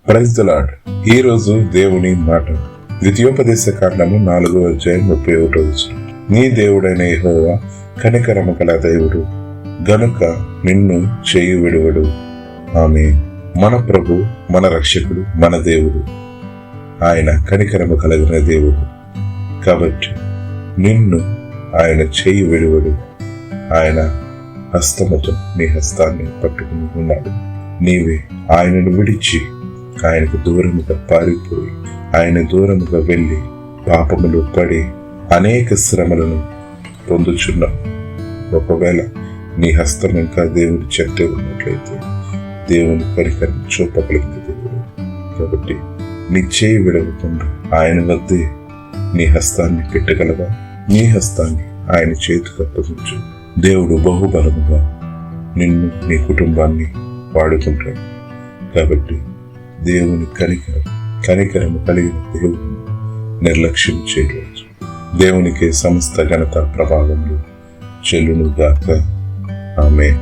Praise the lord. ఈ రోజు దేవుని మాట ద్వితీయోపదేశ కాండము 4:31. నీ దేవుడైన యెహోవా కనికరము గల దేవుడు గనుక నిన్ను చేయి విడువడు. ఆమేన్. మన ప్రభు, మన రక్షకుడు, మన దేవుడు. ఆయన కనికరము కలిగిన దేవుడు కాబట్టి నిన్ను ఆయన చేయి విడువడు. ఆయన హస్తముతో నీ హస్తాన్ని పట్టుకుని ఉన్నాడు. నీవే ఆయనను విడిచి ఆయనకు దూరముగా పారిపోయి ఆయన దూరముగా వెళ్ళి పాపములు పడి అనేక శ్రమలను పొందుచున్నావు. ఒకవేళ నీ హస్తం ఇంకా దేవుని చెట్టే ఉన్నట్లయితే దేవుని కనికరం చూపగలిగిన దేవుడు కాబట్టి నీ చేయి విడవకుండా ఆయన వద్దే నీ హస్తాన్ని పెట్టగలవా? నీ హస్తాన్ని ఆయన చేతికి అప్పగించు. దేవుడు బహుబలముగా నిన్ను, నీ కుటుంబాన్ని వాడుకుంటాడు. కాబట్టి దేవుని కనికరము కలిగిన దేవుని నిర్లక్ష్యం చేయవచ్చు. దేవునికి సమస్త ఘనత ప్రభావములు చెల్లును గాక. ఆమేన్.